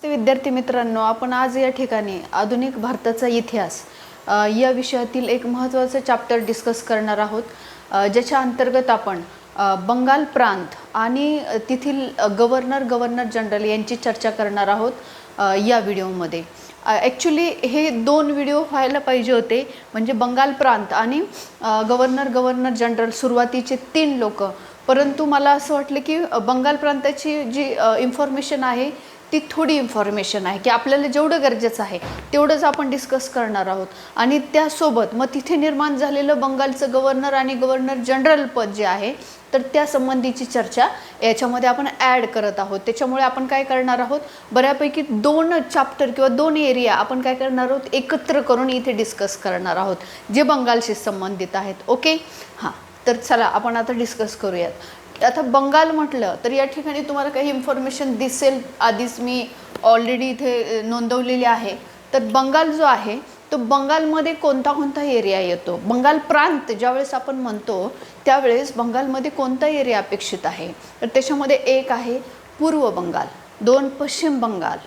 नमस्ते विद्यार्थी मित्रांनो, आपण आज या ठिकाणी आधुनिक भारताचा इतिहास या विषयातील एक महत्त्वाचा चॅप्टर डिस्कस करणार आहोत, ज्याच्या अंतर्गत आपण बंगाल प्रांत आणि तेथील गव्हर्नर जनरल यांची चर्चा करणार आहोत या व्हिडिओमध्ये। ॲक्च्युली हे दोन व्हिडिओ व्हायला पाहिजे होते, म्हणजे बंगाल प्रांत आणि गव्हर्नर जनरल सुरुवातीचे 3 लोक, परंतु मला असं वाटलं की बंगाल प्रांताची जी इन्फॉर्मेशन आहे ती थोडी इन्फॉर्मेशन आहे की आपल्याला जेवढं गरजेचं आहे तेवढंच आपण डिस्कस करणार आहोत। आणि त्यासोबत मग तिथे निर्माण झालेलं बंगालचं गव्हर्नर आणि गव्हर्नर जनरल पद जे आहे तर त्या संबंधीची चर्चा याच्यामध्ये आपण ॲड करत आहोत। त्याच्यामुळे आपण काय करणार आहोत, बऱ्यापैकी 2 चॅप्टर किंवा 2 एरिया आपण काय करणार आहोत, एकत्र करून इथे डिस्कस करणार आहोत जे बंगालशी संबंधित आहेत। ओके, हां, तर चला आपण आता डिस्कस करूयात। आता बंगाल म्हटलं तर या ठिकाणी तुम्हाला काही इन्फॉर्मेशन दिसेल, आधीच मी ऑलरेडी इथे नोंदवलेली आहे। तर बंगाल जो आहे तो बंगालमध्ये कोणता एरिया येतो, बंगाल प्रांत ज्यावेळेस आपण म्हणतो त्यावेळेस बंगालमध्ये कोणता एरिया अपेक्षित आहे, तर त्याच्यामध्ये 1 आहे पूर्व बंगाल, 2 पश्चिम बंगाल,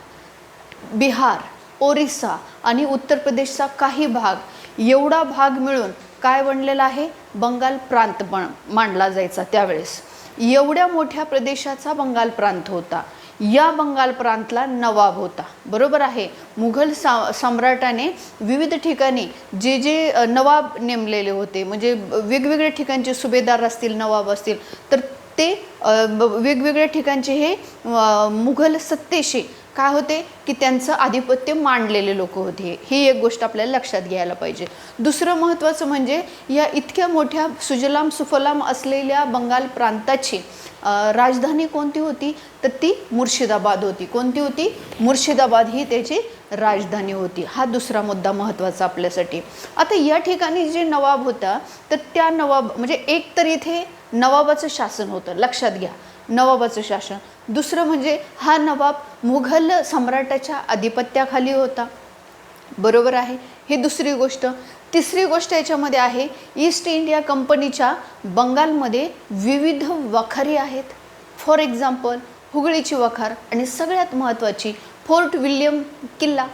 बिहार, ओरिसा आणि उत्तर प्रदेशचा काही भाग, एवढा भाग मिळून काय बनलेला आहे, बंगाल प्रांत मानला जायचा। त्यावेळेस एवढ्या मोठ्या प्रदेशाचा बंगाल प्रांत होता। या बंगाल प्रांतला नवाब होता, बरोबर आहे। मुघल सम्राटाने विविध ठिकाणी जे नवाब नेमलेले होते, म्हणजे वेगवेगळ्या ठिकाणचे सुभेदार असतील, नवाब असतील, तर ते वेगवेगळ्या ठिकाणचे हे मुघल सत्तेशी काय होते की त्यांचं आधिपत्य मांडलेले लोक होते। ही एक गोष्ट आपल्याला लक्षात घ्यायला पाहिजे। दुसरं महत्त्वाचं म्हणजे या इतक्या मोठ्या सुजलाम सुफलाम असलेल्या बंगाल प्रांताची राजधानी कोणती होती, तर ती मुर्शिदाबाद होती। कोणती होती, मुर्शिदाबाद ही त्याची राजधानी होती। हा दुसरा मुद्दा महत्त्वाचा आपल्यासाठी। आता या ठिकाणी जे नवाब होता तर त्या नवाब म्हणजे एक तर इथे नवाबाचं शासन होतं, लक्षात घ्या, नवाबाचं शासन। दुसरं म्हणजे हा नवाब मुघल सम्राटाच्या अधिपत्याखाली होता, बरोबर आहे, ही दुसरी गोष्ट। तिसरी गोष्ट याच्यामध्ये आहे, ईस्ट इंडिया कंपनीच्या बंगालमध्ये विविध वखारी आहेत। फॉर एक्झाम्पल हुगळीची वखार आणि सगळ्यात महत्त्वाची फोर्ट विल्यम किल्ला,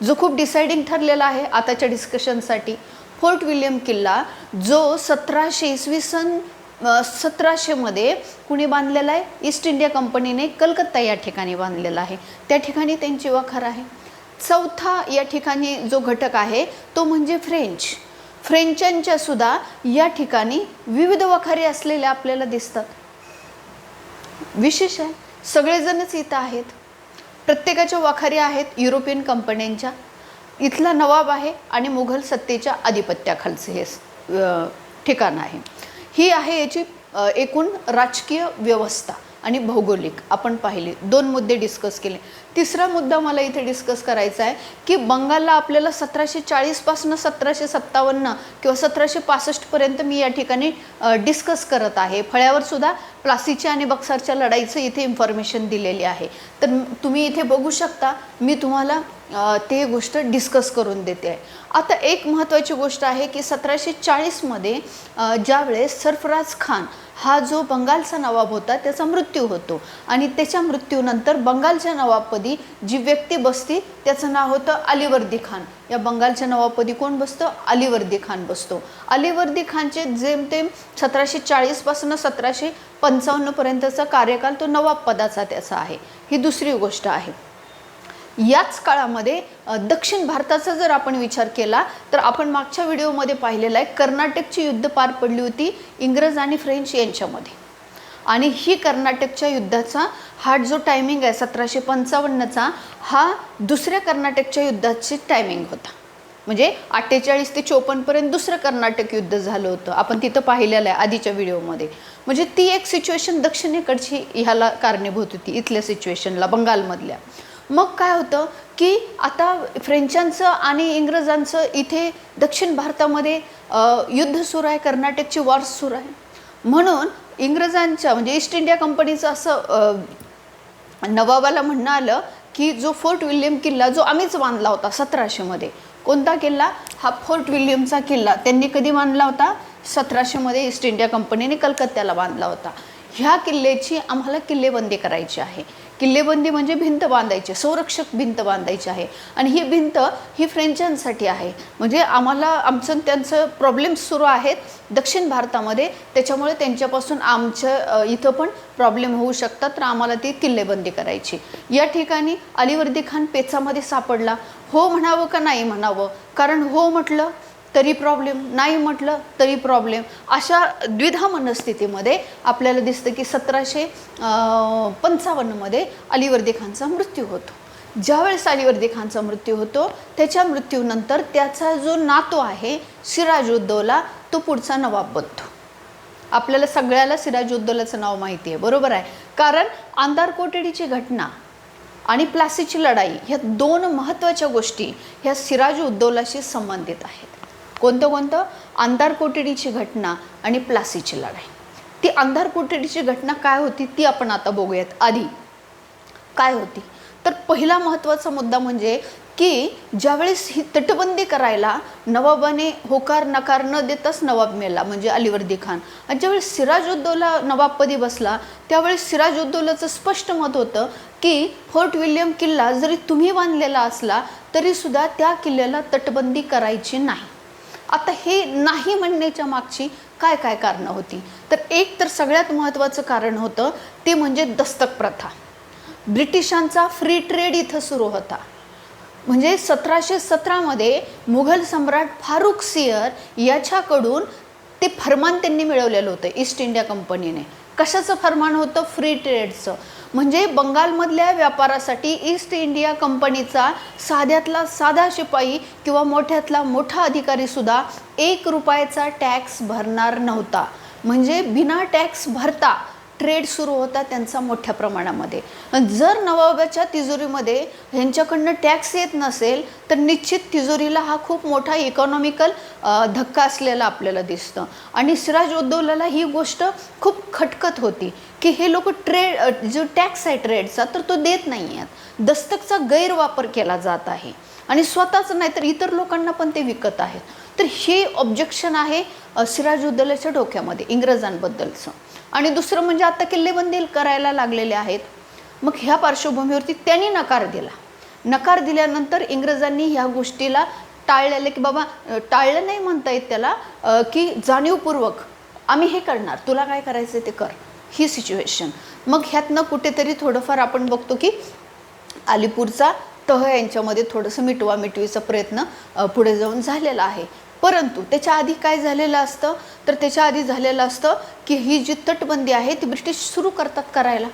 जो खूप डिसाइडिंग ठरलेला आहे आताच्या डिस्कशनसाठी। फोर्ट विल्यम किल्ला जो 1700 इसवी सन 1700 मध्ये कुणी बांधलेला आहे, ईस्ट इंडिया कंपनीने कलकत्ता या ठिकाणी बांधलेला आहे, त्या ठिकाणी त्यांची वखार आहे। चौथा या ठिकाणी जो घटक आहे तो म्हणजे फ्रेंचांच्या सुद्धा या ठिकाणी विविध वखारी असलेल्या आपल्याला दिसतात। विशेष आहे, सगळेजणच इथं आहेत, प्रत्येकाच्या वखारी आहेत युरोपियन कंपन्यांच्या। इथला नवाब आहे आणि मुघल सत्तेच्या आधिपत्याखालचे हे ठिकाण आहे। ही आहे याची एकूण राजकीय व्यवस्था आणि भौगोलिक आपण पाहिले। 2 मुद्दे डिस्कस केले। तिसरा मुद्दा मला इथे डिस्कस करायचा आहे की बंगालला आपल्याला 1740 पासून 1757 किंवा 1765 पर्यंत मी या ठिकाणी डिस्कस करत आहे। फळ्यावर सुद्धा प्लासीच्या आणि बक्सरच्या लढाईचं इथे इन्फॉर्मेशन दिलेली आहे, तर तुम्ही इथे बघू शकता, मी तुम्हाला ते गोष्ट डिस्कस करून देते आहे। आता एक महत्त्वाची गोष्ट आहे की 1740 मध्ये ज्यावेळेस सरफराज खान हा जो बंगालचा नवाब होता त्याचा मृत्यू होतो आणि त्याच्या मृत्यूनंतर बंगालच्या नवाबपदी जी व्यक्ती बसती त्याचं नाव होतं अलीवर्दी खान। या बंगालच्या नवाबपदी कोण बसतं, अलीवर्दी खान बसतो। अलीवर्दी खानचे जेमतेम 1740 पासून 1755 पर्यंतचा कार्यकाल तो नवाब पदाचा त्याचा आहे। ही दुसरी गोष्ट आहे। याच काळामध्ये दक्षिण भारताचा जर आपण विचार केला तर आपण मागच्या व्हिडिओमध्ये पाहिलेला आहे, कर्नाटकची युद्ध पार पडली होती इंग्रज आणि फ्रेंच यांच्यामध्ये, आणि ही कर्नाटकच्या युद्धाचा हा जो टायमिंग आहे 1755चा, हा दुसऱ्या कर्नाटकच्या युद्धाची टायमिंग होता। म्हणजे 48 ते 54 पर्यंत दुसरं कर्नाटक युद्ध झालं होतं, आपण तिथं पाहिलेलं आहे आधीच्या व्हिडिओमध्ये। म्हणजे ती एक सिच्युएशन दक्षिणेकडची ह्याला कारणीभूत होती, इथल्या सिच्युएशनला, बंगालमधल्या। मग काय होतं की आता फ्रेंचांचं आणि इंग्रजांचं इथे दक्षिण भारतामध्ये युद्ध सुरू आहे, कर्नाटकची वॉर्स सुरू आहे। म्हणून इंग्रजांच्या म्हणजे ईस्ट इंडिया कंपनीचं असं नवाबाला म्हणणं आलं की जो फोर्ट विल्यम किल्ला जो आम्हीच बांधला होता 1700 मध्ये, कोणता किल्ला, हा फोर्ट विल्यमचा किल्ला त्यांनी कधी बांधला होता, 1700 मध्ये ईस्ट इंडिया कंपनीने कलकत्त्याला बांधला होता। ह्या किल्ल्याची आम्हाला किल्लेबंदी करायची आहे। किल्लेबंदी म्हणजे भिंत बांधायची, संरक्षक भिंत बांधायची आहे. आणि ही भिंत ही फ्रेंचांसाठी आहे. म्हणजे आम्हाला आमचं त्यांचं प्रॉब्लेम्स सुरू आहेत दक्षिण भारतामध्ये, त्याच्यामुळे त्यांच्यापासून आमच्या इथं पण प्रॉब्लेम होऊ शकतात, तर आम्हाला ती किल्लेबंदी करायची. या ठिकाणी अलीवर्दी खान पेचामध्ये सापडला. हो म्हणावं का नाही म्हणावं, कारण हो म्हटलं तरी प्रॉब्लेम, नाही म्हटलं तरी प्रॉब्लेम. अशा द्विधा मनस्थितीमध्ये आपल्याला दिसतं की 1755मध्ये अलीवर्दी खानचा मृत्यू होतो. ज्यावेळेस अलीवर्दी खानचा मृत्यू होतो, त्याच्या मृत्यूनंतर त्याचा जो नातू आहे सिराजुद्दौला, तो पुढचा नवाब बनतो. आपल्याला सगळ्याला सिराजुद्दौलाचं नाव माहिती आहे, बरोबर आहे, कारण अंधार कोठडीची घटना आणि प्लासीची लढाई ह्या दोन महत्त्वाच्या गोष्टी ह्या सिराजुद्दौलाशी संबंधित आहेत. कोणतं? अंधार कोठडीची घटना आणि प्लासीची लढाई. ती अंधार कोठडीची घटना काय होती ती आपण आता बघूयात. आधी काय होती तर पहिला महत्त्वाचा मुद्दा म्हणजे की ज्यावेळेस ही तटबंदी करायला नवाबाने होकार नकार न देताच नवाब मेला, म्हणजे अलीवर्दी खान. आणि ज्यावेळेस सिराजुद्दौला नवाबपदी बसला, त्यावेळेस सिराजुद्दौलाचं स्पष्ट मत होतं की फोर्ट विल्यम किल्ला जरी तुम्ही बांधलेला असला तरीसुद्धा त्या किल्ल्याला तटबंदी करायची नाही. आता हे नाही म्हणण्याच्या मागची काय काय कारणं होती, तर एक तर सगळ्यात महत्त्वाचं कारण होतं ते म्हणजे दस्तक प्रथा. ब्रिटिशांचा फ्री ट्रेड इथं सुरू होता. म्हणजे 1717मध्ये मुघल सम्राट फारुख सियर याच्याकडून ते फरमान त्यांनी मिळवलेलं होतं ईस्ट इंडिया कंपनीने. कशाचं फरमान होतं? फ्री ट्रेडचं. म्हणजे बंगालमधल्या व्यापारासाठी ईस्ट इंडिया कंपनीचा साध्यातला साधा शिपाई किंवा मोठ्यातला मोठा अधिकारीसुद्धा 1 रुपयाचा टॅक्स भरणार नव्हता. म्हणजे बिना टॅक्स भरता ट्रेड सुरू होता त्यांचा मोठ्या प्रमाणामध्ये. जर नवाबाच्या तिजोरीमध्ये ह्यांच्याकडनं टॅक्स येत नसेल तर निश्चित तिजोरीला हा खूप मोठा इकॉनॉमिकल धक्का असलेला आपल्याला दिसतं. आणि सिराजुद्दौलाला ही गोष्ट खूप खटकत होती की हे लोक ट्रेड जो टॅक्स आहे ट्रेडचा तर तो देत नाही आहेत, दस्तकचा गैरवापर केला जात आहे आणि स्वतःच नाही तर इतर लोकांना पण ते विकत आहेत. तर हे ऑब्जेक्शन आहे सिराजुद्दौलाच्या डोक्यामध्ये इंग्रजांबद्दलचं. आणि दुसरं म्हणजे आता किल्लेबंदी करायला लागलेले आहेत. मग ह्या पार्श्वभूमीवरती त्यांनी नकार दिला. नकार दिल्यानंतर इंग्रजांनी ह्या गोष्टीला टाळलेलं की बाबा टाळलं नाही म्हणता येत त्याला, की जाणीवपूर्वक आम्ही हे करणार, तुला काय करायचं ते कर, ही सिच्युएशन. मग ह्यातनं कुठेतरी थोडंफार आपण बघतो की अलीपूरचा तह यांच्यामध्ये थोडंसं मिटवामिटवीचा प्रयत्न पुढे जाऊन झालेला आहे. परंतु त्याच्या आधी काय झालेलं असतं तर त्याच्या आधी झालेलं असतं की ही जी तटबंदी आहे ती ब्रिटिश सुरू करतात करायला.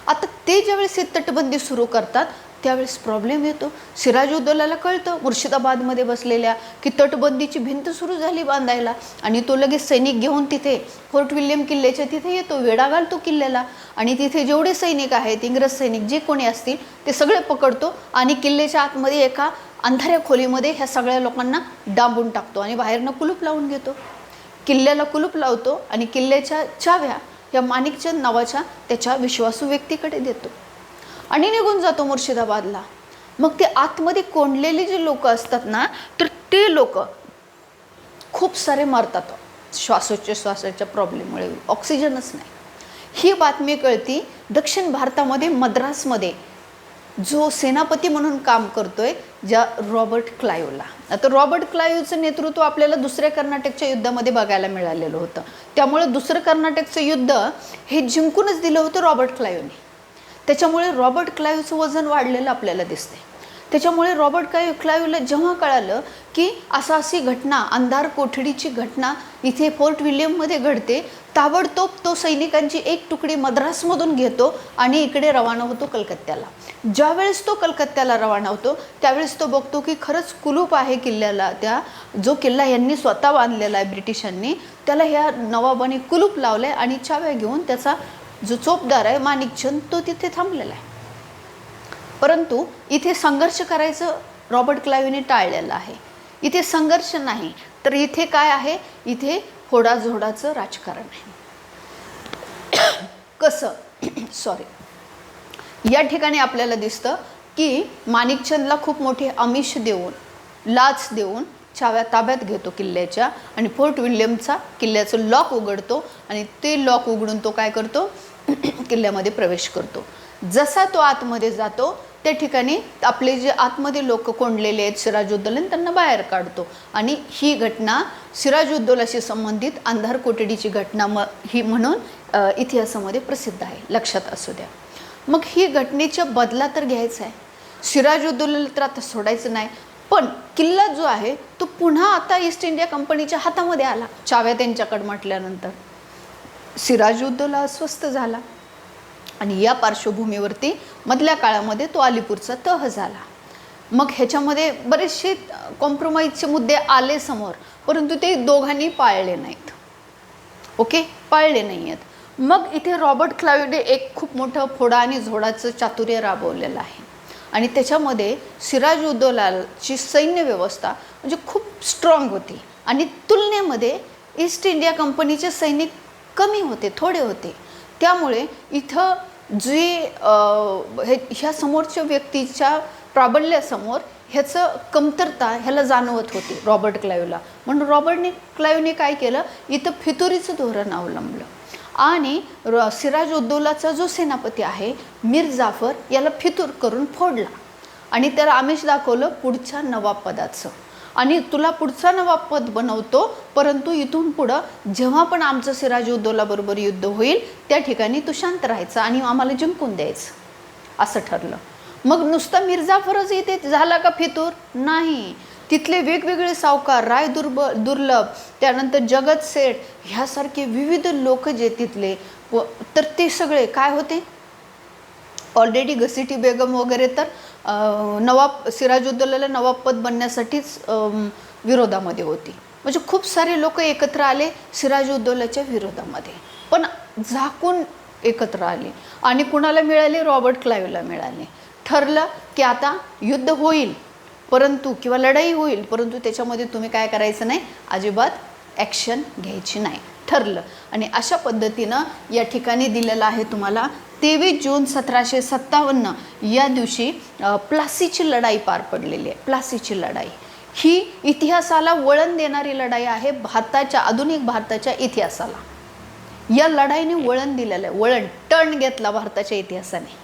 आता ते ज्यावेळेस ही तटबंदी सुरू करतात त्यावेळेस प्रॉब्लेम येतो. सिराजुद्दौलाला कळतं मुर्शिदाबादमध्ये बसलेल्या की तटबंदीची भिंत सुरू झाली बांधायला आणि तो लगेच सैनिक घेऊन तिथे फोर्ट विल्यम किल्ल्याच्या तिथे येतो, वेढा घालतो किल्ल्याला आणि तिथे जेवढे सैनिक आहेत इंग्रज सैनिक जे कोणी असतील ते सगळे पकडतो आणि किल्ल्याच्या आतमध्ये एका अंधाऱ्या खोलीमध्ये ह्या सगळ्या लोकांना डांबून टाकतो आणि बाहेरनं कुलूप लावून घेतो. किल्ल्याला कुलूप लावतो आणि किल्ल्याच्या चाव्या या माणिकचंद नावाच्या त्याच्या विश्वासू व्यक्तीकडे देतो आणि निघून जातो मुर्शिदाबादला. मग ते आतमध्ये कोंडलेली जी लोक असतात ना तर ते लोक खूप सारे मरतात श्वासोच्छ्वासाच्या प्रॉब्लेममुळे, ऑक्सिजनच नाही. ही बातमी कळती दक्षिण भारतामध्ये मद्रासमध्ये जो सेनापती म्हणून काम करतोय ज्या रॉबर्ट क्लाइव्हला. आता रॉबर्ट क्लाइव्हचं नेतृत्व आपल्याला दुसऱ्या कर्नाटकच्या युद्धामध्ये बघायला मिळालेलं होतं. त्यामुळे दुसरं कर्नाटकचं युद्ध हे जिंकूनच दिलं होतं रॉबर्ट क्लाइव्हने. त्याच्यामुळे रॉबर्ट क्लाइव्हचं वजन वाढलेलं आपल्याला दिसते. त्याच्यामुळे रॉबर्ट क्लाइव्हला जेव्हा कळालं की अशी घटना अंधार कोठडीची घटना इथे फोर्ट विल्यममध्ये घडते, ताबडतोब तो सैनिकांची एक तुकडी मद्रासमधून घेतो आणि इकडे रवाना होतो कलकत्त्याला. ज्यावेळेस तो कलकत्त्याला रवाना होतो त्यावेळेस तो बघतो की खरंच कुलूप आहे किल्ल्याला. त्या जो किल्ला यांनी स्वतः बांधलेला आहे ब्रिटिशांनी त्याला ह्या नवाबाने कुलूप लावलं आहे आणि चाव्या घेऊन त्याचा जो चोपदार आहे माणिकचंद तो तिथे थांबलेला आहे. परंतु इथे संघर्ष करायचं रॉबर्ट क्लाइव्हने टाळलेलं आहे. इथे संघर्ष नाही तर इथे काय आहे, इथे फोडाझोडाचं राजकारण आहे. कसं या ठिकाणी आपल्याला दिसतं की माणिकचंदला खूप मोठे आमिष देऊन लाच देऊन चाव्या ताब्यात घेतो किल्ल्याच्या आणि फोर्ट विल्यमचा किल्ल्याचं लॉक उघडतो आणि ते लॉक उघडून तो काय करतो किल्ल्यामध्ये प्रवेश करतो. जसा तो आतमध्ये जातो त्या ठिकाणी आपले जे आतमध्ये लोक कोंडलेले आहेत सिराजुद्दौला त्यांना बाहेर काढतो. आणि ही घटना सिराजुद्दौलाशी संबंधित अंधार कोठडीची घटना ही म्हणून इतिहासामध्ये प्रसिद्ध आहे, लक्षात असू द्या. मग ही घटनेचा बदला तर घ्यायचा आहे, सिराजुद्दौलाला तर आता सोडायचं नाही. पण किल्ला जो आहे तो पुन्हा आता ईस्ट इंडिया कंपनीच्या हातामध्ये आला. चाव्या त्यांच्याकडे म्हटल्यानंतर सिराजुद्दौला अस्वस्थ झाला आणि या पार्श्वभूमीवरती मधल्या काळामध्ये तो अलीपूरचा तह झाला. मग ह्याच्यामध्ये बरेचसे कॉम्प्रोमाइजचे मुद्दे आले समोर, परंतु ते दोघांनी पाळले नाहीत. ओके, पाळले नाही आहेत. मग इथे रॉबर्ट क्लाइव्हने एक खूप मोठं फोडा आणि झोडाचं चातुर्य राबवलेलं आहे आणि त्याच्यामध्ये सिराजुद्दौलाची सैन्य व्यवस्था म्हणजे खूप स्ट्रॉंग होती आणि तुलनेमध्ये ईस्ट इंडिया कंपनीचे सैनिक कमी होते, थोडे होते. त्यामुळे इथं जे ह्या समोरच्या व्यक्तीच्या प्राबल्यासमोर ह्याचं कमतरता ह्याला जाणवत होती रॉबर्ट क्लाइव्हला. म्हणून रॉबर्ट क्लाइव्हने काय केलं, इथं फितुरीचं धोरण अवलंबलं आणि सिराजुद्दौलाचा जो सेनापती आहे मीर जाफर याला फितूर करून फोडला आणि त्याला आमिष दाखवलं पुढच्या नवाब पदाचं. आणि तुला पुढचा नवाब पद बनवतो, परंतु इथून पुढं जेव्हा पण आमचं सिराजुद्दौलाबरोबर युद्ध होईल त्या ठिकाणी तू शांत राहायचं आणि आम्हाला जिंकून द्यायचं, असं ठरलं. मग नुसता मीर जाफरच इथे झाला का फितूर? नाही, तिथले वेगवेगळे सावकार, राय दुर्लभ, त्यानंतर जगत सेठ ह्यासारखे विविध लोक जे तिथले तर ते सगळे काय होते, ऑलरेडी घसीटी बेगम वगैरे तर नवाब सिराजुद्दौलाला नवाब पद बनण्यासाठीच विरोधामध्ये होती. म्हणजे खूप सारे लोक एकत्र आले सिराजुद्दौलाच्या विरोधामध्ये, पण झाकून एकत्र आले आणि कुणाला मिळाले, रॉबर्ट क्लाइव्हला मिळाले. ठरलं की आता युद्ध होईल परंतु किंवा लढाई होईल, परंतु त्याच्यामध्ये तुम्ही काय करायचं नाही, अजिबात ॲक्शन घ्यायची नाही, ठरलं. आणि अशा पद्धतीनं या ठिकाणी दिलेलं आहे तुम्हाला 23 जून 1757 या दिवशी प्लासीची लढाई पार पडलेली आहे. प्लासीची लढाई ही इतिहासाला वळण देणारी लढाई आहे, भारताच्या आधुनिक भारताच्या इतिहासाला या लढाईने वळण दिलेलं आहे, वळण टर्न घेतला भारताच्या इतिहासाने.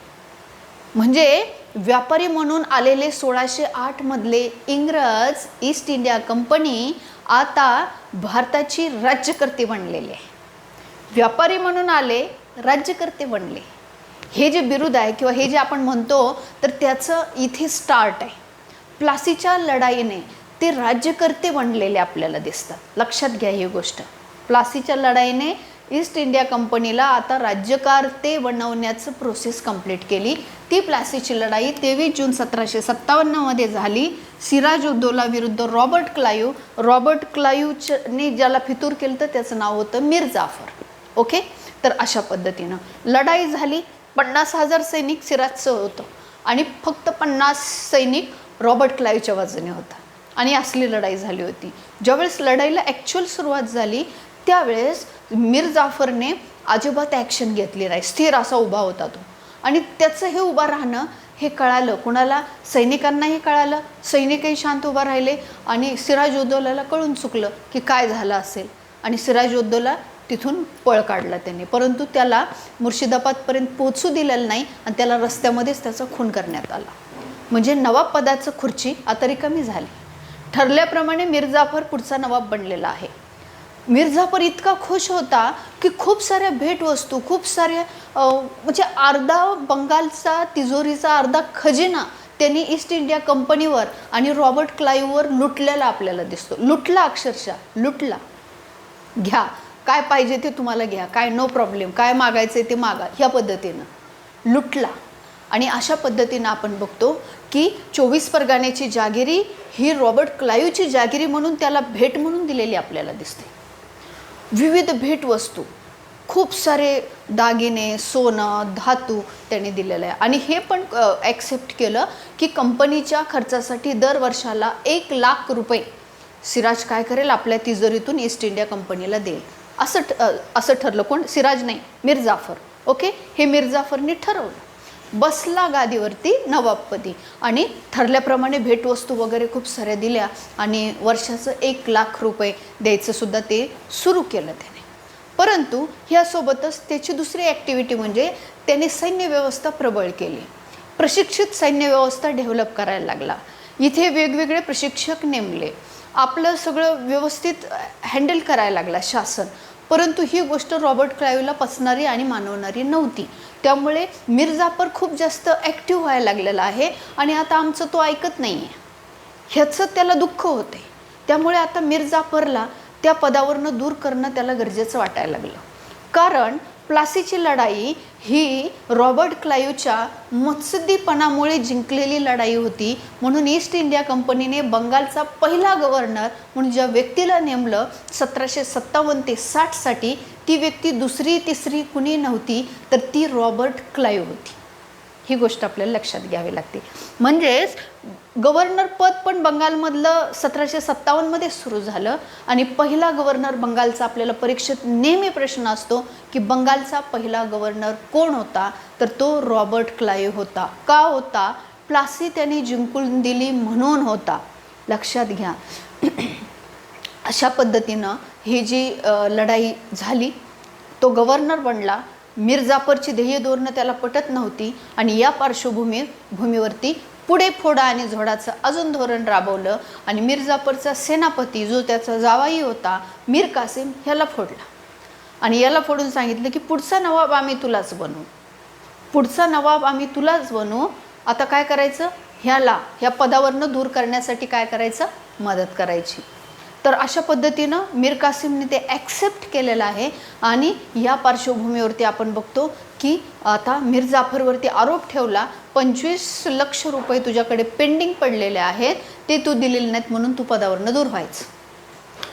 म्हणजे व्यापारी म्हणून आलेले 1608 मधले इंग्रज ईस्ट इंडिया कंपनी आता भारताची राज्यकर्ते बनलेले आहे. व्यापारी म्हणून आले, राज्यकर्ते बनले. हे जे बिरुद आहे किंवा हे जे आपण म्हणतो तर त्याचं इथे स्टार्ट आहे. प्लासीच्या लढाईने ते राज्यकर्ते बनलेले आपल्याला दिसतात, लक्षात घ्या ही गोष्ट. प्लासीच्या लढाईने ईस्ट इंडिया कंपनीला आता राज्यकर्ते बनवण्याचं प्रोसेस कंप्लीट केली. ती प्लासीची लढाई 23 जून 1757 मध्ये झाली. सिराजुद्दौला विरुद्ध रॉबर्ट क्लाइव्ह. रॉबर्ट क्लाइव्हने ज्याला फितूर केलं तर त्याचं नाव होतं मीर जाफर. ओके, तर अशा पद्धतीनं लढाई झाली. 50,000 सैनिक सिराजचं होतं आणि फक्त 50 सैनिक रॉबर्ट क्लाइव्हच्या बाजूने होता आणि असली लढाई झाली होती. ज्यावेळेस लढाईला ॲक्च्युअल सुरुवात झाली त्यावेळेस मीर जाफरने अजिबात ॲक्शन घेतली नाही, स्थिर असा उभा होता तो. आणि त्याचं हे उभं राहणं हे कळालं कुणाला, सैनिकांनाही कळालं. सैनिकही शांत उभा राहिले आणि सिराजुद्दौलाला कळून चुकलं की काय झालं असेल आणि सिराजुद्दौला तिथून पळ काढला त्याने. परंतु त्याला मुर्शिदाबादपर्यंत पोहोचू दिलेलं नाही आणि त्याला रस्त्यामध्येच त्याचा खून करण्यात आला. म्हणजे नवाब पदाचं खुर्ची आता रिकामी झाली. ठरल्याप्रमाणे मीर जाफर पुढचा नवाब बनलेला आहे. मीर जाफर इतका खुश होता की खूप साऱ्या भेटवस्तू, खूप साऱ्या म्हणजे अर्धा बंगालचा तिजोरीचा अर्धा खजिना त्यांनी ईस्ट इंडिया कंपनीवर आणि रॉबर्ट क्लाइव्हवर लुटलेला आपल्याला दिसतो. लुटला, अक्षरशः लुटला. घ्या, काय पाहिजे ते तुम्हाला घ्या, काय नो प्रॉब्लेम, काय मागायचं ते मागा, ह्या पद्धतीनं लुटला. आणि अशा पद्धतीनं आपण बघतो की 24 परगाण्याची जागिरी ही रॉबर्ट क्लाइव्हची जागिरी म्हणून त्याला भेट म्हणून दिलेली आपल्याला दिसते. विविध भेटवस्तू, खूप सारे दागिने, सोनं, धातू त्यांनी दिलेलं आहे. आणि हे पण ॲक्सेप्ट केलं की कंपनीच्या खर्चासाठी दर वर्षाला 1 लाख रुपये सिराज काय करेल, आपल्या तिजोरीतून ईस्ट इंडिया कंपनीला देईल, असं ठरलं. कोण? सिराज नाही, मीर जाफर. ओके, हे मीर जाफरने ठरवलं. बसला गादीवरती नवाबपदी आणि ठरल्याप्रमाणे भेटवस्तू वगैरे खूप साऱ्या दिल्या आणि वर्षाचं 1 लाख रुपये द्यायचं सुद्धा ते सुरू केलं त्याने. परंतु ह्यासोबतच त्याची दुसरी ॲक्टिव्हिटी म्हणजे त्याने सैन्य व्यवस्था प्रबळ केली, प्रशिक्षित सैन्य व्यवस्था डेव्हलप करायला लागला, इथे वेगवेगळे प्रशिक्षक नेमले, आपलं सगळं व्यवस्थित हँडल करायला लागला शासन. परंतु ही गोष्ट रॉबर्ट क्लाईव्हला पचणारी आणि मानवणारी नव्हती. त्यामुळे मीर जाफर खूप जास्त ॲक्टिव्ह व्हायला लागलेला आहे आणि आता आमचं तो ऐकत नाही आहे, ह्याचं त्याला दुःख होते. त्यामुळे आता मीर जाफरला त्या पदावरनं दूर करणं त्याला गरजेचं वाटायला लागलं. कारण प्लासीची लढाई ही रॉबर्ट क्लाईव्हच्या मुत्सद्दीपणामुळे जिंकलेली लढाई होती. म्हणून ईस्ट इंडिया कंपनीने बंगालचा पहिला गव्हर्नर म्हणून ज्या व्यक्तीला नेमलं 1757 ते 60साठी, ती व्यक्ती दुसरी तिसरी कुणी नव्हती तर ती रॉबर्ट क्लाईव्ह होती. ही गोष्ट आपल्याला लक्षात घ्यावी लागते. म्हणजेच गव्हर्नर पद पण बंगालमधलं 1757मध्ये सुरू झालं आणि पहिला गव्हर्नर बंगालचा आपल्याला परीक्षेत नेहमी प्रश्न असतो की बंगालचा पहिला गव्हर्नर कोण होता, तर तो रॉबर्ट क्लाईव्ह होता. का होता? प्लासी त्यांनी जिंकून दिली म्हणून होता. लक्षात घ्या. अशा पद्धतीनं ही जी लढाई झाली, तो गव्हर्नर बनला. मीर जाफरची ध्येय धोरणं त्याला पटत नव्हती आणि या पार्श्वभूमीवरती पुढे फोडा आणि झोडाचं अजून धोरण राबवलं आणि मीर जाफरचा सेनापती जो त्याचा जावाई होता मीर कासिम ह्याला फोडला आणि याला फोडून सांगितलं की पुढचा नवाब आम्ही तुलाच बनवू, पुढचा नवाब आम्ही तुलाच बनवू. आता काय करायचं? ह्या पदावरनं दूर करण्यासाठी काय करायचं? मदत करायची. तर अशा पद्धतीनं मीर कासिमने ते ॲक्सेप्ट केलेलं आहे आणि या पार्श्वभूमीवरती आपण बघतो की आता मीर जाफरवरती आरोप ठेवला, 25 लाख रुपये तुझ्याकडे पेंडिंग पडलेले आहेत, ते तू दिलेले नाहीत म्हणून तू पदावरनं दूर व्हायचं.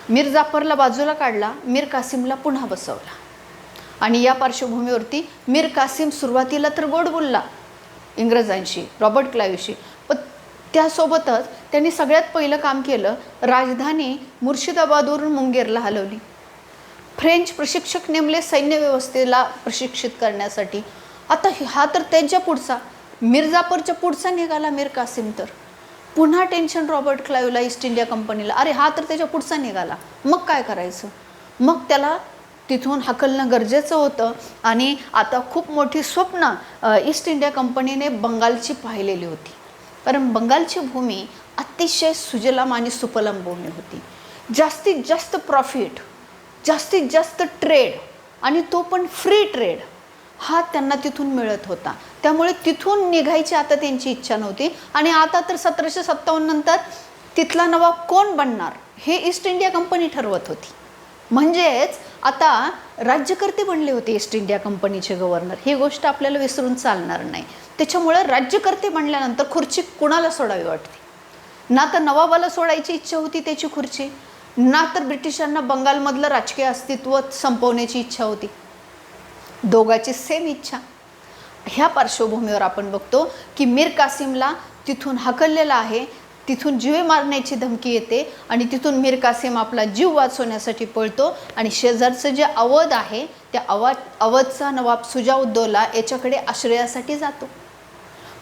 मीर जाफरला बाजूला काढला, मीर कासिमला पुन्हा बसवला आणि या पार्श्वभूमीवरती मीर कासिम सुरुवातीला तर गोड बोलला इंग्रजांशी, रॉबर्ट क्लाईव्हशी, पण त्यासोबतच त्यांनी सगळ्यात पहिलं काम केलं, राजधानी मुर्शिदाबादवरून मुंगेरला हलवली. फ्रेंच प्रशिक्षक नेमले सैन्य व्यवस्थेला प्रशिक्षित करण्यासाठी. आता हा तर त्यांच्या पुढचा, मीर जाफरच्या पुढचा निघाला मीर कासिम, तर पुन्हा टेन्शन रॉबर्ट क्लाईव्हला, ईस्ट इंडिया कंपनीला. अरे हा तर त्याच्या पुढचा निघाला, मग काय करायचं? मग त्याला तिथून हकलणं गरजेचं होतं आणि आता खूप मोठी स्वप्न ईस्ट इंडिया कंपनीने बंगालची पाहिलेली होती. कारण बंगालची भूमी अतिशय सुजलाम आणि सुफलाम भूमी होती. जास्तीत जास्त प्रॉफिट, जास्तीत जास्त ट्रेड आणि तो पण फ्री ट्रेड हा त्यांना तिथून मिळत होता. त्यामुळे तिथून निघायची आता त्यांची इच्छा नव्हती आणि आता तर 1757 नंतर तिथला नवाब कोण बनणार हे ईस्ट इंडिया कंपनी ठरवत होती. म्हणजेच आता राज्यकर्ते बनले होते ईस्ट इंडिया कंपनीचे गव्हर्नर. ही गोष्ट आपल्याला विसरून चालणार नाही. त्याच्यामुळं राज्यकर्ते बनल्यानंतर खुर्ची कुणाला सोडावी वाटते? ना तर नवाबाला सोडायची इच्छा होती त्याची खुर्ची, ना तर ब्रिटिशांना बंगालमधलं राजकीय अस्तित्व संपवण्याची इच्छा होती. दोघांची सेम इच्छा. ह्या पार्श्वभूमीवर आपण बघतो की मीर कासिमला तिथून हकललेलं आहे, तिथून जीवे मारण्याची धमकी येते आणि तिथून मीर कासिम आपला जीव वाचवण्यासाठी पळतो आणि शेजारचं जे अवध आहे त्या अवधचा नवाब सुजाउद्दौला याच्याकडे आश्रयासाठी जातो.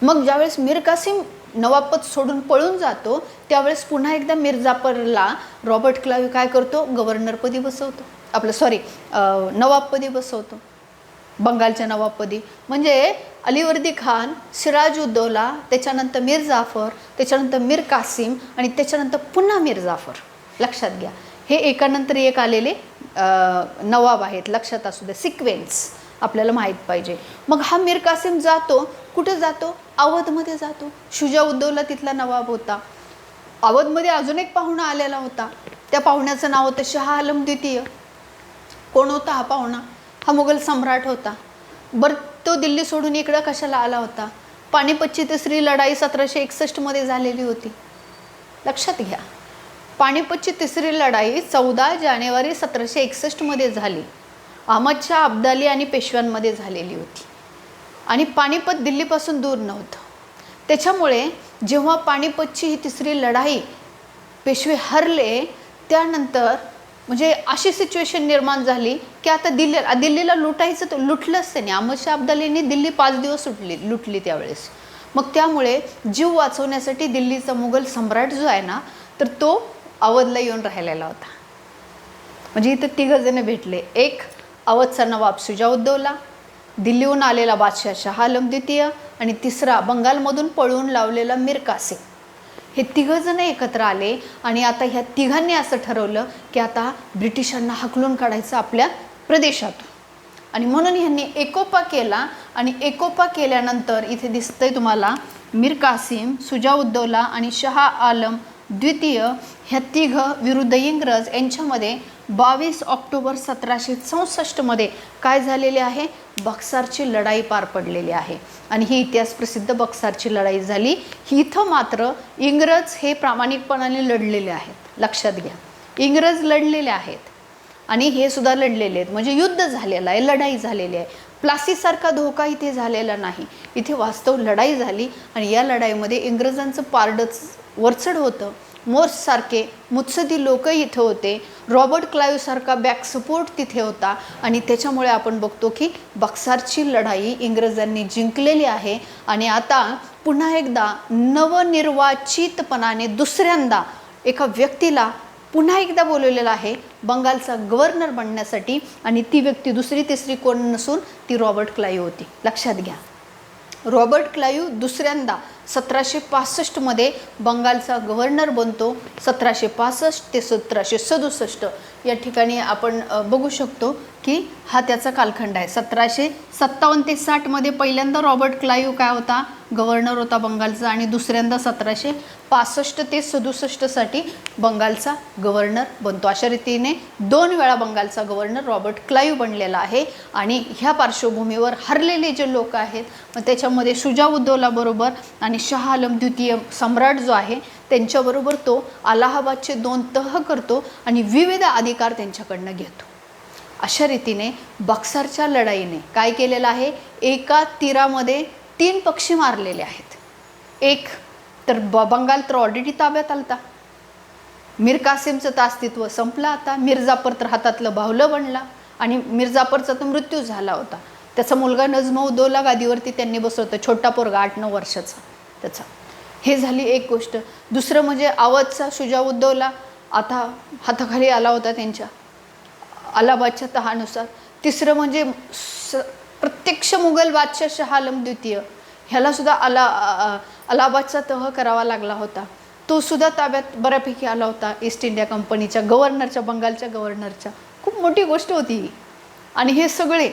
मग ज्यावेळेस मीर कासिम नवाबपद सोडून पळून जातो त्यावेळेस पुन्हा एकदा मीर जाफरला रॉबर्ट क्लाईव्ह काय करतो? गव्हर्नरपदी बसवतो, नवाबपदी बसवतो, बंगालच्या नवाबपदी. म्हणजे अलीवर्दी खान, सिराजुद्दौला, त्याच्यानंतर मीर जाफर, त्याच्यानंतर मीर कासिम आणि त्याच्यानंतर पुन्हा मीर जाफर. लक्षात घ्या, हे एकानंतर एक आलेले नवाब आहेत. लक्षात असू दे, सिक्वेन्स आपल्याला माहीत पाहिजे. मग हा मीर कासिम जातो, कुठे जातो? अवधमध्ये जातो. शुजाउद्दौला तिथला नवाब होता. अवधमध्ये अजून एक पाहुणा आलेला होता, त्या पाहुण्याचं नाव होतं शहा आलम द्वितीय. कोण होता हा पाहुणा? हा मुघल सम्राट होता. बरं, तो दिल्ली सोडून इकडं कशाला आला होता? पानिपतची तिसरी लढाई 1761 झालेली होती. लक्षात घ्या, पानिपतची तिसरी लढाई 14 जानेवारी 1761 झाली. अहमदशाह अब्दाली आणि पेशव्यांमध्ये झालेली होती आणि पानिपत दिल्लीपासून दूर नव्हतं. त्याच्यामुळे जेव्हा पानिपतची ही तिसरी लढाई पेशवे हरले त्यानंतर म्हणजे अशी सिच्युएशन निर्माण झाली की आता दिल्लीला लुटायचं तर लुटलंच त्याने. अहमदशाह अब्दालीने दिल्ली 5 दिवस लुटली त्यावेळेस. मग त्यामुळे जीव वाचवण्यासाठी दिल्लीचा मुघल सम्राट जो आहे ना, तर तो अवधला येऊन राहिलेला होता. म्हणजे इथं 3 जण भेटले. एक अवधचा नवाब सुजाउद्दौला, दिल्लीहून आलेला बादशाह शाह आलम द्वितीय आणि तिसरा बंगालमधून पळून लावलेला मीर कासिम. हे तिघंजण एकत्र आले आणि आता ह्या तिघांनी असं ठरवलं की आता ब्रिटिशांना हाकलून काढायचं आपल्या प्रदेशातून. आणि म्हणून ह्यांनी एकोपा केला आणि एकोपा केल्यानंतर इथे दिसतंय तुम्हाला मीर कासिम, सुजाउद्दौला आणि शाह आलम द्वितीय ह्या तिघं विरुद्ध इंग्रज यांच्यामध्ये 22 ऑक्टोबर 1764 मध्ये काय झालेले आहे, बक्सारची लढाई पार पडलेली आहे. आणि ही इतिहास प्रसिद्ध बक्सारची लढाई झाली. इथं मात्र इंग्रज हे प्रामाणिकपणाने लढलेले आहेत. लक्षात घ्या, इंग्रज लढलेले आहेत आणि हे सुद्धा लढलेले आहेत. म्हणजे युद्ध झालेलं आहे, लढाई झालेली आहे. प्लासीसारखा धोका इथे झालेला नाही. इथे वास्तव लढाई झाली आणि या लढाईमध्ये इंग्रजांचं पारडंच वरचढ होतं. मोर्ससारखे मुत्सदी लोक इथे होते. रॉबर्ट क्लाईव्हसारखा बॅक सपोर्ट तिथे होता आणि त्याच्यामुळे आपण बघतो की बक्सारची लढाई इंग्रजांनी जिंकलेली आहे. आणि आता पुन्हा एकदा नवनिर्वाचितपणाने दुसऱ्यांदा एका व्यक्तीला पुन्हा एकदा बोलवलेलं आहे बंगालचा गव्हर्नर बनण्यासाठी. आणि ती व्यक्ती दुसरी तिसरी कोण नसून ती रॉबर्ट क्लाईव्ह होती. लक्षात घ्या, रॉबर्ट क्लाईव्ह दुसऱ्यांदा 1765 मध्ये बंगालचा गव्हर्नर बनतो. 1765 ते 1767 या ठिकाणी आपण बघू शकतो की हा त्याचा कालखंड आहे. 1757 ते 60 मध्ये पहिल्यांदा रॉबर्ट क्लाईव्ह काय होता, गव्हर्नर होता बंगालचा. आणि दुसऱ्यांदा 1765 ते 67 साठी बंगालचा गव्हर्नर बनतो. अशा रीतीने 2 वेळा बंगालचा गव्हर्नर रॉबर्ट क्लाईव्ह बनलेला आहे. आणि ह्या पार्श्वभूमीवर हरलेले जे लोक आहेत मग त्याच्यामध्ये सुजाउद्दौला बरोबर आणि शाह आलम द्वितीय सम्राट जो आहे त्यांच्याबरोबर तो अलाहाबादचे 2 तह करतो आणि विविध अधिकार त्यांच्याकडनं घेतो. अशा रीतीने बक्सारच्या लढाईने काय केलेलं आहे, एका तीरामध्ये 3 पक्षी मारलेले आहेत. एक तर बंगाल तर ऑलरेडी ताब्यात आलता. मीर कासिमचं तर अस्तित्व संपलं आता. मिर्जाफर तर हातातलं बाहुलं बनला आणि मिर्जाफरचा तर मृत्यू झाला होता. त्याचा मुलगा नजमउद्दौला गादीवरती त्यांनी बसवतं, छोटा पोरगा 8-9 वर्षाचा त्याचा. हे झाली एक गोष्ट. दुसरं म्हणजे अवधचा सुजाउद्दौला आता हाताखाली आला होता त्यांच्या अलाहाबादच्या तहानुसार. तिसरं म्हणजे प्रत्यक्ष मुघल बादशाह शाह आलम द्वितीय, ह्याला सुद्धा अलाहाबादचा तह करावा लागला होता. तो सुद्धा ताब्यात बऱ्यापैकी आला होता ईस्ट इंडिया कंपनीच्या गव्हर्नरच्या, बंगालच्या गव्हर्नरच्या. खूप मोठी गोष्ट होती ही. आणि हे सगळे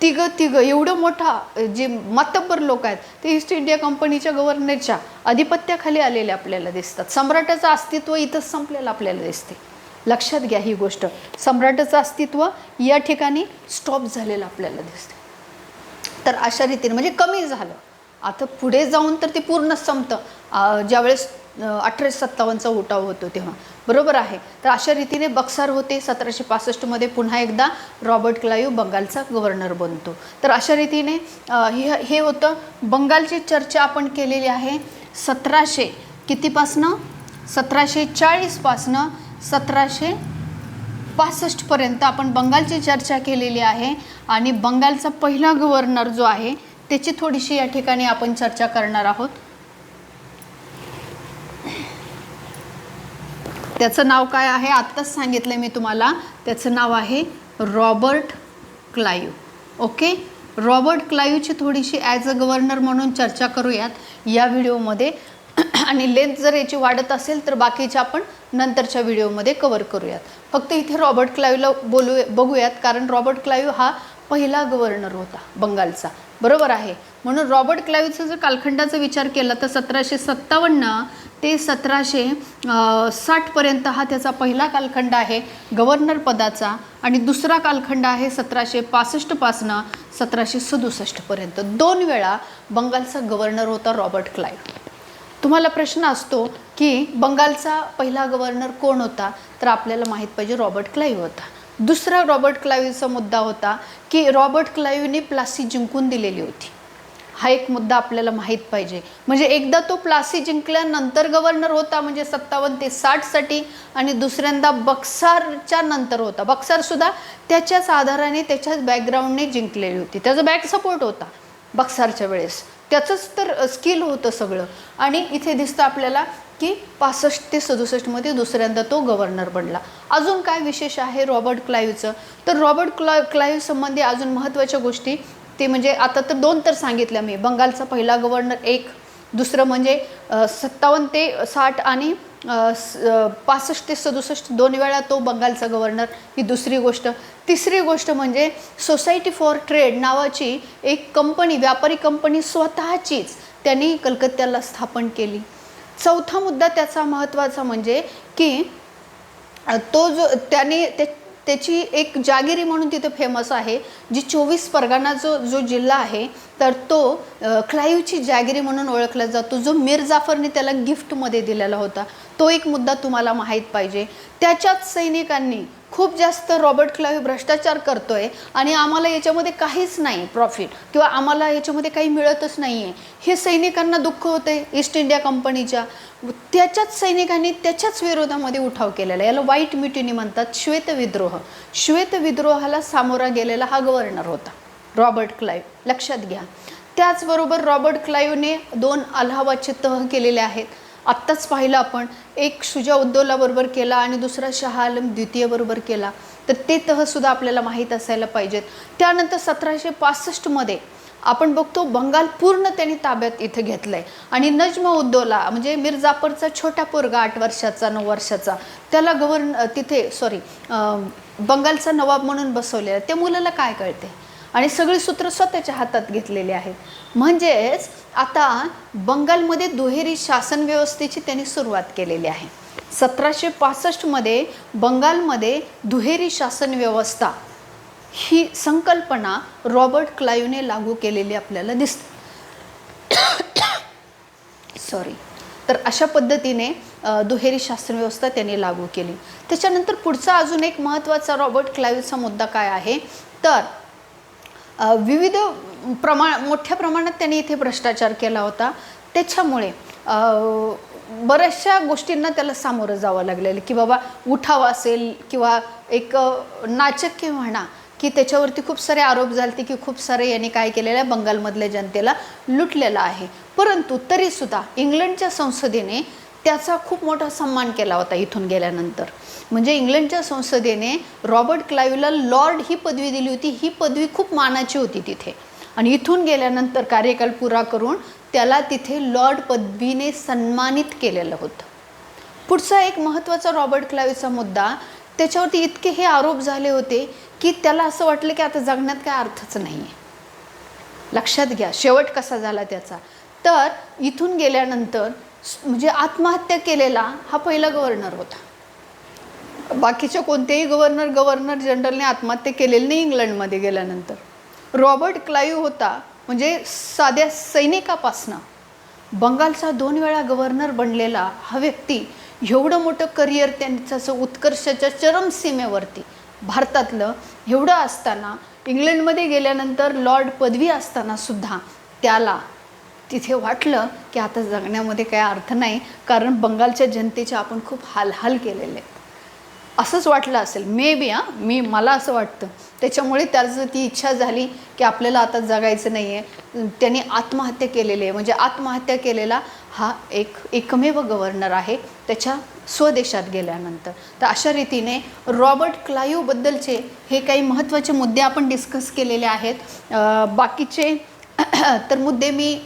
तिघं एवढं मोठा जे मातब्बर लोक आहेत ते ईस्ट इंडिया कंपनीच्या गव्हर्नरच्या अधिपत्याखाली आलेले आपल्याला दिसतात. सम्राटाचं अस्तित्व इथंच संपलेलं आपल्याला दिसते. लक्षात घ्या ही गोष्ट, सम्राटाचं अस्तित्व या ठिकाणी स्टॉप झालेलं आपल्याला दिसते. तर अशा रीतीने म्हणजे कमी झालं. आता पुढे जाऊन तर ते पूर्ण संपतं ज्यावेळेस 1857चा उठाव होतो तेव्हा, बरोबर आहे. तर अशा रीतीने बक्सार होते. 1765 मध्ये पुन्हा एकदा रॉबर्ट क्लाईव्ह बंगालचा गव्हर्नर बनतो. तर अशा रीतीने हे होतं. बंगालची चर्चा आपण केलेली आहे 1700 कितीपासनं, 1740 पासनं 1765 पर्यंत आपण बंगालची चर्चा केलेली आहे. आणि बंगालचा पहिला गव्हर्नर जो आहे त्याची थोडीशी या ठिकाणी आपण चर्चा करणार आहोत. त्याचं नाव काय आहे, आत्ताच सांगितलं मी तुम्हाला. त्याचं नाव आहे रॉबर्ट क्लाईव्ह. ओके, रॉबर्ट क्लाईव्हची थोडीशी ॲज अ गव्हर्नर म्हणून चर्चा करूयात या व्हिडिओमध्ये. आणि लेंथ जर याची वाढत असेल तर बाकीच्या आपण नंतरच्या व्हिडिओमध्ये कव्हर करूयात. फक्त इथे रॉबर्ट क्लाईव्हला बघूयात कारण रॉबर्ट क्लाईव्ह हा पहिला गव्हर्नर होता बंगालचा, बरोबर आहे. म्हणून रॉबर्ट क्लाईव्हचा जर कालखंडाचा विचार केला तर 1757 ते 1760 पर्यंत हा त्याचा पहिला कालखंड आहे गव्हर्नर पदाचा. आणि दुसरा कालखंड आहे 1765 पासनं 1767 पर्यंत. 2 वेळा बंगालचा गव्हर्नर होता रॉबर्ट क्लाईव्ह. तुम्हाला प्रश्न असतो की बंगालचा पहिला गव्हर्नर कोण होता, तर आपल्याला माहीत पाहिजे रॉबर्ट क्लाईव्ह होता. दुसरा रॉबर्ट क्लाईव्हचा मुद्दा होता की रॉबर्ट क्लाईव्हने प्लासी जिंकून दिलेली होती. हा एक मुद्दा आपल्याला माहीत पाहिजे. म्हणजे एकदा तो प्लासी जिंकल्यानंतर गव्हर्नर होता म्हणजे 57 ते 60 साठी. आणि दुसऱ्यांदा बक्सारच्या नंतर होता. बक्सारसुद्धा त्याच्याच आधाराने त्याच्याच बॅकग्राऊंडने जिंकलेली होती. त्याचा बॅक सपोर्ट होता बक्सारच्या वेळेस, त्याचंच तर स्किल होतं सगळं. आणि इथे दिसतं आपल्याला की 65 ते 67 मध्ये दुसऱ्यांदा तो गव्हर्नर बनला. अजून काय विशेष आहे रॉबर्ट क्लाईव्हचं, तर रॉबर्ट क्लाईव्ह संबंधी अजून महत्त्वाच्या गोष्टी ते म्हणजे आता तर 2 तर सांगितल्या मी. बंगालचा पहिला गव्हर्नर एक, दुसरं म्हणजे 57 ते 60 आणि 65 ते 67 2 वेळा तो बंगालचा गव्हर्नर, ही दुसरी गोष्ट. तिसरी गोष्ट म्हणजे सोसायटी फॉर ट्रेड नावाची एक कंपनी, व्यापारी कंपनी स्वतःचीच त्यांनी कलकत्त्याला स्थापन केली. चौथा मुद्दा त्याचा महत्त्वाचा म्हणजे की तो जो त्याची एक जागिरी म्हणून तिथे फेमस आहे, जी 24 परगणा जो जिल्हा आहे तर तो क्लाईव्हची जागिरी म्हणून ओळखला जातो, जो मीर जाफरने त्याला गिफ्टमध्ये दिलेला होता. तो एक मुद्दा तुम्हाला माहीत पाहिजे. त्याच्याच सैनिकांनी खूप जास्त रॉबर्ट क्लाईव्ह भ्रष्टाचार करतोय आणि आम्हाला याच्यामध्ये काहीच नाही प्रॉफिट किंवा आम्हाला याच्यामध्ये काही मिळतच नाही आहे, हे सैनिकांना दुःख होते ईस्ट इंडिया कंपनीच्या. त्याच्याच सैनिकांनी त्याच्याच विरोधामध्ये उठाव केलेला, याला व्हाईट म्युटिनी म्हणतात, श्वेतविद्रोह. श्वेतविद्रोहाला सामोरा गेलेला हा गव्हर्नर होता रॉबर्ट क्लाईव्ह, लक्षात घ्या. त्याचबरोबर रॉबर्ट क्लाईव्हने 2 अलाहाबादचे तह केलेले आहेत. आत्ताच पाहिलं आपण, एक शुजा उद्दौला बरोबर केला आणि दुसरा शाह आलम द्वितीय बरोबर केला, तर ते तहसुद्धा आपल्याला माहीत असायला पाहिजेत. त्यानंतर 1765 आपण बघतो बंगाल पूर्ण त्यांनी ताब्यात इथे घेतलं आहे आणि नजम उद्दौला म्हणजे मीर जाफरचा छोटा पोरगा 8 वर्षाचा 9 वर्षाचा, त्याला बंगालचा नवाब म्हणून बसवलेला. त्या मुलाला काय कळते आणि सगळी सूत्र स्वतःच्या हातात घेतलेली आहेत. म्हणजेच आता बंगालमध्ये दुहेरी शासन व्यवस्थेची त्यांनी सुरुवात केलेली आहे. 1765 बंगालमध्ये दुहेरी शासन व्यवस्था ही संकल्पना रॉबर्ट क्लाईव्हने लागू केलेली आपल्याला दिसते. तर अशा पद्धतीने दुहेरी शासन व्यवस्था त्यांनी लागू केली. त्याच्यानंतर पुढचा अजून एक महत्त्वाचा रॉबर्ट क्लाईव्हचा मुद्दा काय आहे तर विविध मोठ्या प्रमाणात त्यांनी इथे भ्रष्टाचार केला होता. त्याच्यामुळे बऱ्याचशा गोष्टींना त्याला सामोरं जावं लागलेलं की बाबा उठाव असेल किंवा एक नाचक्य म्हणा की त्याच्यावरती खूप सारे आरोप झाले की खूप सारे यांनी काय केलेलं आहे, बंगालमधल्या जनतेला लुटलेलं आहे. परंतु तरीसुद्धा इंग्लंडच्या संसदेने त्याचा खूप मोठा सन्मान केला होता इथून गेल्यानंतर. म्हणजे इंग्लंडच्या संसदेने रॉबर्ट क्लाईव्हला लॉर्ड ही पदवी दिली होती. ही पदवी खूप मानाची होती तिथे आणि इथून गेल्यानंतर कार्यकाल पुरा करून त्याला तिथे लॉर्ड पदवीने सन्मानित केलेलं होतं. पुढचा एक महत्त्वाचा रॉबर्ट क्लाईव्हचा मुद्दा, त्याच्यावरती इतके हे आरोप झाले होते की त्याला असं वाटलं की आता जगण्यात काय अर्थच नाही आहे. लक्षात घ्या शेवट कसा झाला त्याचा. तर इथून गेल्यानंतर म्हणजे आत्महत्या केलेला हा पहिला गव्हर्नर होता. बाकीच्या कोणत्याही गव्हर्नर जनरलने आत्महत्या केलेली नाही इंग्लंडमध्ये गेल्यानंतर. रॉबर्ट क्लाईव्ह होता म्हणजे साध्या सैनिकापासनं बंगालचा 2 वेळा गव्हर्नर बनलेला हा व्यक्ती, एवढं मोठं करिअर त्यांचं उत्कर्षाच्या चरमसीमेवरती भारतातलं एवढं असताना, इंग्लंडमध्ये गेल्यानंतर लॉर्ड पदवी असताना सुद्धा त्याला तिथे वाटलं की आता जगण्यामध्ये काय अर्थ नाही, कारण बंगालच्या जनतेचे आपण खूप हाल केलेले आहेत. असंच वाटलं असेल मे बी, मला असं वाटतं. त्याच्यामुळे त्याचं ती इच्छा झाली की आपल्याला आता जगायचं नाही आहे. त्यांनी आत्महत्या केलेली आहे. म्हणजे आत्महत्या केलेला हा एकमेव गव्हर्नर आहे त्याच्या स्वदेशात गेल्यानंतर. तर अशा रीतीने रॉबर्ट क्लाईव्हबद्दलचे हे काही महत्त्वाचे मुद्दे आपण डिस्कस केलेले आहेत. बाकीचे तर मुद्दे मी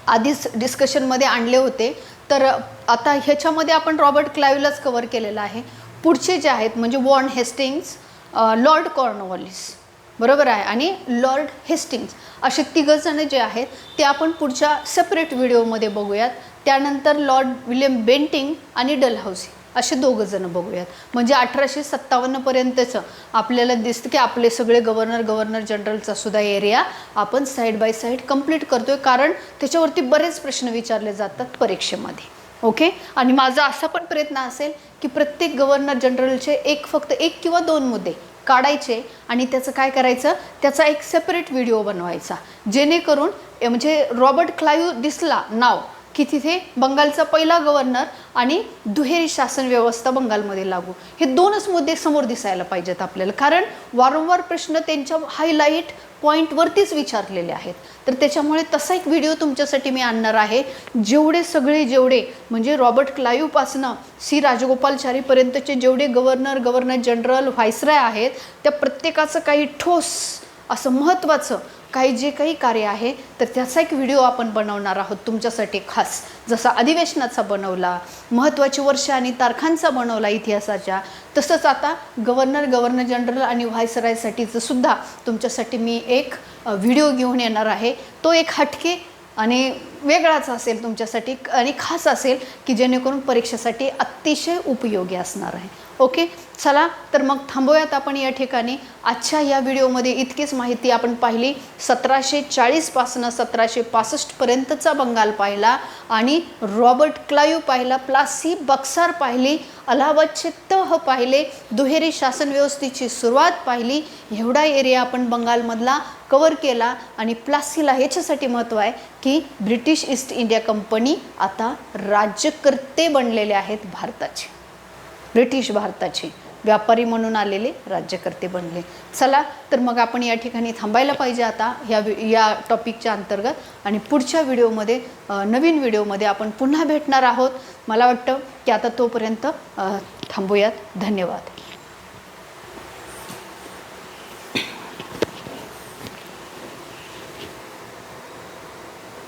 आधीच डिस्कशनमध्ये आणले होते. तर आता ह्याच्यामध्ये आपण रॉबर्ट क्लाईव्हलाच कव्हर केलेलं आहे. पुढचे जे आहेत म्हणजे वॉर्न हेस्टिंग्स, लॉर्ड कॉर्नवॉलिस, बरोबर आहे, आणि लॉर्ड हेस्टिंग्स, असे 3 जण जे आहेत ते आपण पुढच्या सेपरेट व्हिडिओमध्ये बघूयात. त्यानंतर लॉर्ड विल्यम बेंटिंग आणि डलहौसी असे 2 जण बघूयात. म्हणजे 1857पर्यंतचं आपल्याला दिसतं की आपले सगळे गव्हर्नर जनरलचा सुद्धा एरिया आपण साईड बाय साईड कंप्लीट करतोय, कारण त्याच्यावरती बरेच प्रश्न विचारले जातात परीक्षेमध्ये. ओके. आणि माझा असा पण प्रयत्न असेल की प्रत्येक गव्हर्नर जनरलचे फक्त एक किंवा 2 मुद्दे काढायचे आणि त्याचं काय करायचं, त्याचा एक सेपरेट व्हिडिओ बनवायचा, जेणेकरून म्हणजे रॉबर्ट क्लाईव्ह दिसला नाव की तिथे बंगालचा पहिला गव्हर्नर आणि दुहेरी शासन व्यवस्था बंगालमध्ये लागू, हे 2च मुद्दे समोर दिसायला पाहिजेत आपल्याला, कारण वारंवार प्रश्न त्यांच्या हायलाईट पॉईंटवरतीच विचारलेले आहेत. तर त्याच्यामुळे तसा एक व्हिडिओ तुमच्यासाठी मी आणणार आहे. जेवढे म्हणजे रॉबर्ट क्लाईव्हपासनं सी राजगोपालचारीपर्यंतचे जेवढे गव्हर्नर जनरल व्हाईसराय आहेत त्या प्रत्येकाचं काही ठोस असं महत्त्वाचं काही जे काही कार्य आहे तर त्याचा एक व्हिडिओ आपण बनवणार आहोत तुमच्यासाठी खास. जसा अधिवेशनाचा बनवला, महत्त्वाची वर्ष आणि तारखांचा बनवला इतिहासाच्या, तसंच आता गव्हर्नर जनरल आणि व्हायसरायसाठीचं सुद्धा तुमच्यासाठी मी एक व्हिडिओ घेऊन येणार आहे. तो एक हटके आणि वेगळाच असेल तुमच्यासाठी आणि खास असेल की जेणेकरून परीक्षेसाठी अतिशय उपयोगी असणार आहे. ओके, चला तर मग थांबूयात आपण या ठिकाणी. आजच्या या व्हिडिओमध्ये इतकीच माहिती आपण पाहिली. 1740 पासून 1765 पर्यंतचा बंगाल पाहिला आणि रॉबर्ट क्लाईव्ह पाहिला, प्लासी बक्सार पाहिली, अलाहाबादचे तह पाहिले, दुहेरी शासन व्यवस्थेची सुरुवात पाहिली. एवढा एरिया आपण बंगालमधला कवर केला. आणि प्लासीला ह्याच्यासाठी महत्त्व आहे की ब्रिटिश ईस्ट इंडिया कंपनी आता राज्यकर्ते बनलेले आहेत भारताचे. ब्रिटिश भारताचे व्यापारी म्हणून आलेले राज्यकर्ते बनले. चला तर मग आपण या ठिकाणी थांबायला पाहिजे आता या टॉपिकच्या अंतर्गत. आणि पुढच्या व्हिडिओमध्ये नवीन व्हिडिओमध्ये आपण पुन्हा भेटणार आहोत. मला वाटतं की आता तोपर्यंत थांबूयात. धन्यवाद.